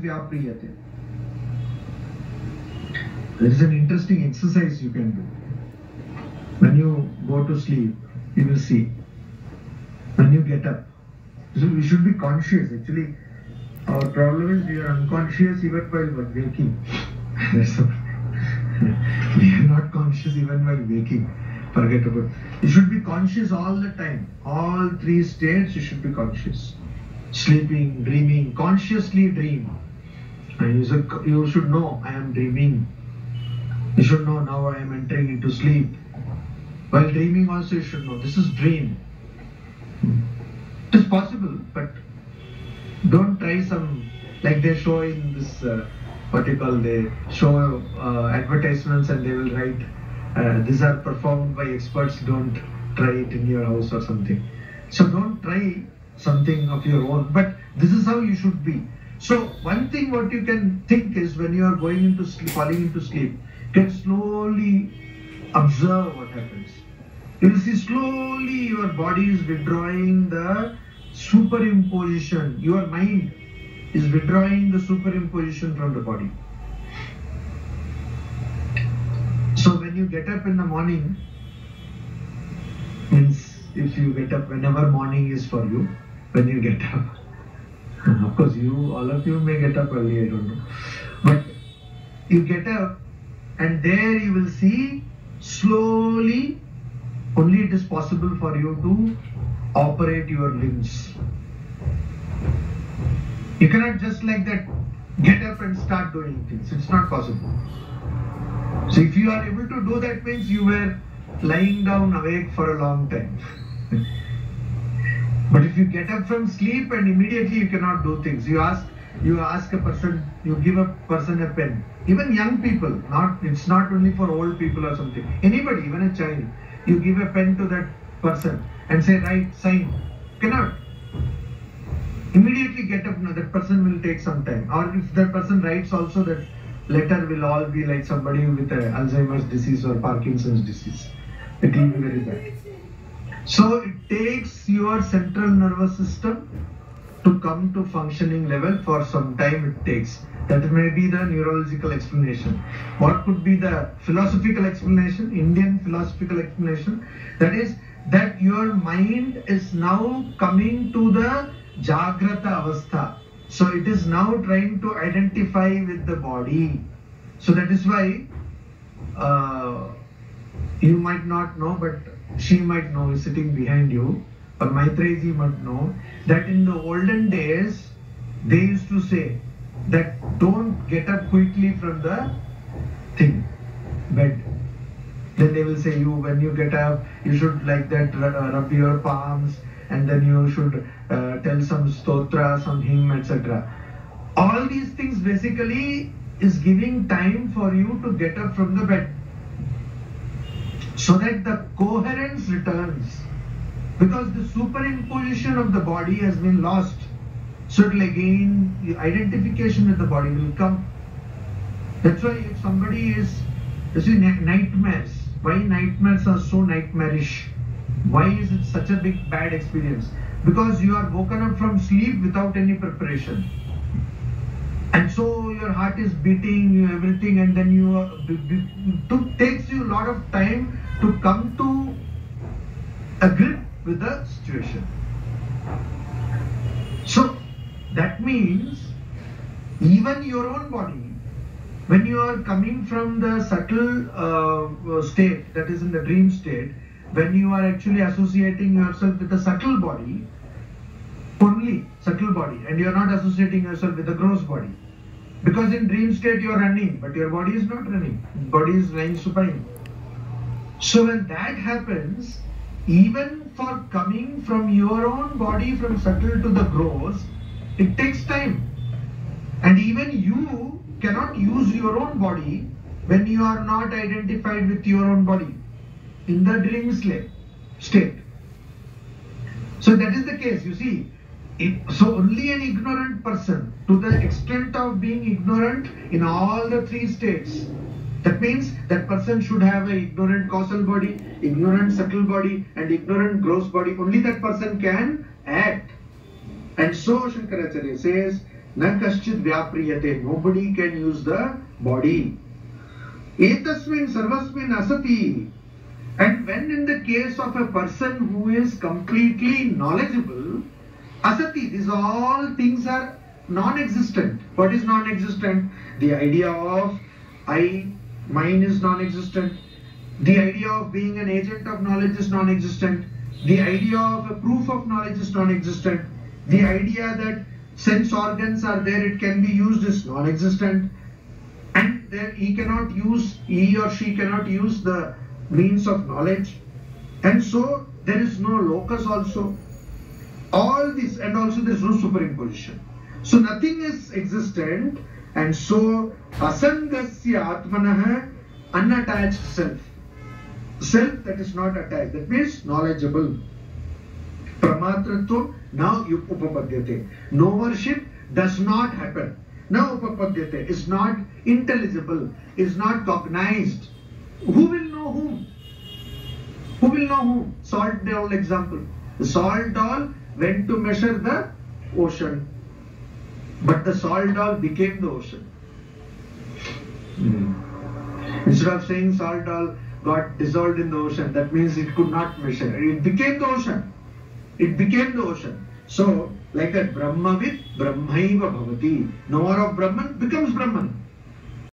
Vyapriyate. There is an interesting exercise you can do. When you go to sleep, you will see. When you get up, so we should be conscious. Actually, our problem is we are unconscious even while waking. We are not conscious even while waking. Forget about it. You should be conscious all the time. All three states you should be conscious. Sleeping, dreaming, consciously dream. And you should know I am dreaming. You should know now I am entering into sleep. While dreaming also you should know this is dream. It is possible, but don't try some, like they show in this, they show advertisements and they will write, these are performed by experts, don't try it in your house or something. So don't try something of your own, but this is how you should be. So one thing what you can think is when you are going into sleep, falling into sleep, you can slowly observe what happens. You will see slowly your body is withdrawing the superimposition. Your mind is withdrawing the superimposition from the body. So when you get up in the morning, means if you get up whenever morning is for you, when you get up, of course all of you may get up early, I don't know, but you get up and there you will see slowly, only it is possible for you to operate your limbs. You cannot just like that get up and start doing things. It's not possible. So if you are able to do that, means you were lying down awake for a long time. But if you get up from sleep and immediately you cannot do things, you ask a person, you give a person a pen. Even young people, it's not only for old people or something. Anybody, even a child, you give a pen to that person and say, write, sign. Cannot. Immediately get up, no, that person will take some time. Or if that person writes also, that letter will all be like somebody with Alzheimer's disease or Parkinson's disease. It will be very bad. So it takes your central nervous system to come to functioning level. For some time it takes. That may be the neurological explanation. What could be the philosophical explanation? Indian philosophical explanation. That is that your mind is now coming to the Jagrata Avastha. So it is now trying to identify with the body. So that is why you might not know, but she might know, is sitting behind you, or Maitreji might know, that in the olden days, they used to say that don't get up quickly from the bed. Then they will say when you get up, you should like that rub your palms, and then you should tell some stotra, some hymn, etc. All these things basically is giving time for you to get up from the bed, so that the coherence returns, because the superimposition of the body has been lost. So again, the identification with the body will come. That's why if somebody is, you see, nightmares. Why nightmares are so nightmarish? Why is it such a big bad experience? Because you are woken up from sleep without any preparation. And so your heart is beating, everything, and then it takes you a lot of time to come to a grip with the situation. So that means even your own body, when you are coming from the subtle state, that is in the dream state, when you are actually associating yourself with the subtle body, only subtle body, and you are not associating yourself with the gross body. Because in dream state you are running, but your body is not running. Body is lying supine. So when that happens, even for coming from your own body, from subtle to the gross, it takes time. And even you cannot use your own body when you are not identified with your own body in the dream state. So that is the case, you see. So only an ignorant person, to the extent of being ignorant in all the three states, that means that person should have an ignorant causal body, ignorant subtle body, and ignorant gross body. Only that person can act. And so Shankaracharya says Na kaschit vyapriyate. Nobody can use the body. Etasmin sarvasmin asati. And when in the case of a person who is completely knowledgeable, asati, these all things are non-existent. What is non-existent? The idea of mine is non-existent. The idea of being an agent of knowledge is non-existent. The idea of a proof of knowledge is non-existent. The idea that sense organs are there, it can be used, is non-existent. And then he or she cannot use the means of knowledge. And so there is no locus also. All this, and also there is no superimposition. So nothing is existent, and so asangasya atmanah, unattached self. Self that is not attached, that means knowledgeable. Pramatratva, now upapadyate. Knowership does not happen. Now upapadyate is not intelligible, is not cognized. Who will know whom? Who will know whom? Salt doll example. The salt doll went to measure the ocean, but the salt doll became the ocean. Instead of saying salt doll got dissolved in the ocean, that means it could not measure. It became the ocean. It became the ocean. So, like that, Brahmavid Brahmaiva Bhavati. Knower of Brahman becomes Brahman.